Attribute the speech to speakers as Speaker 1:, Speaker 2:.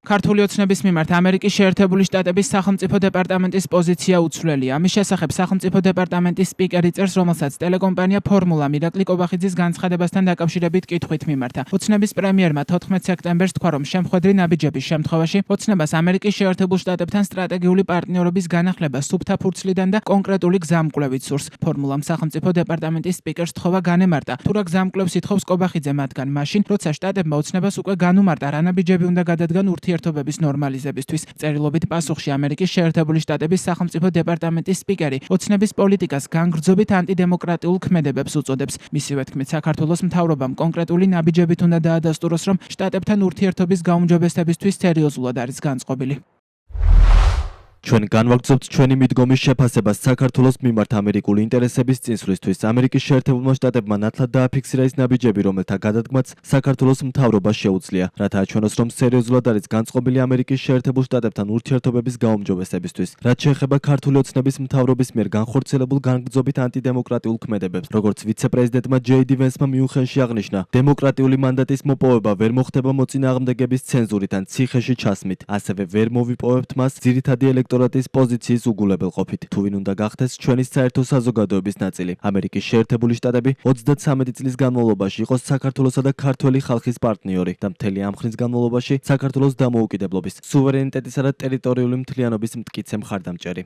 Speaker 1: ქართული ოცნების მიმართ ამერიკის შეერთებული შტატების სახელმწიფო დეპარტამენტის პოზიცია უცვლელია. ამის შესახებ სახელმწიფო დეპარტამენტის სპიკერი წერს, რომელსაც ტელეკომპანია ფორმულა ირაკლი კობახიძის განცხადებასთან დაკავშირებით კითხვით მიმართა. ოცნების პრემიერმა 14 სექტემბერს თქვა, რომ შემხვედრი ნაბიჯების შემთხვევაში ოცნებას ამერიკის შეერთებულ შტატებთან სტრატეგიული პარტნიორობის განახლება სუფთა ფურცლიდან და კონკრეტული გზამკვლევით სურს. ფორმულამ სახელმწიფო დეპარტამენტის სპიკერს თხოვა განემარტა, თუ რა გზამკვლევს ითხოვს კობახიძე მათგან მაშინ, როცა შტატებმა ოცნებას უკვე განუმარტა რა ნაბიჯები უნდა გადადგან ურთიერთობების ნორმალიზებისთვის. წერილობით პასუხში ამერიკის შეერთებული შტატების სახელმწიფო დეპარტამენტის სპიკერი ოცნების პოლიტიკას განგრძობით ანტიდემოკრატიულ ქმედებებს უწოდებს. მისივე თქმით, საქართველოს მთავრობამ კონკრეტული ნაბიჯებით უნდა დაადასტუროს, რომ შტატებთან ურთიერთობის გაუმჯობესებისთვის სერიოზულად არის განწყობილი.
Speaker 2: ჩვენ განვაგრძობთ ჩვენი მიდგომის შეფასებას საქართველოს მიმართ ამერიკული ინტერესების წინსვლისთვის. ამერიკის შეერთებულმა შტატებმა ნათლად დააფიქსირა ის ნაბიჯები, რომელთა გადადგმაც საქართველოს მთავრობას შეუძლია, რათა აჩვენოს, რომ სერიოზულად არის განწყობილი ამერიკის შეერთებულ შტატებთან ურთიერთობების გაუმჯობესებისთვის. რაც შეეხება ქართული ოცნების მთავრობის მიერ განხორციელებულ განგრძობით ანტიდემოკრატიულ ქმედებებს, როგორც ვიცე-პრეზიდენტმა ჯეი დი ვენსმა მიუნხენში აღნიშნა, დემოკრატიული მანდატის მოპოვება ვერ მოხდება მოწინააღმდეგების ცენზურით ან ციხეში ჩასმით, ასევე ვერ მოვიპოვებთ მას ძირითადი ელექტორატის პოზიციის უგულებელყოფით, თუ ვინ უნდა გახდეს ჩვენი საერთო საზოგადოების ნაწილი. ამერიკის შეერთებული შტატები 33 წლის განმავლობაში იყო საქართველოსა და ქართველი ხალხის პარტნიორი და მთელი ამ ხნის განმავლობაში საქართველოს დამოუკიდებლობის, სუვერენიტეტისა და ტერიტორიული მთლიანობის მტკიცე მხარდამჭერი.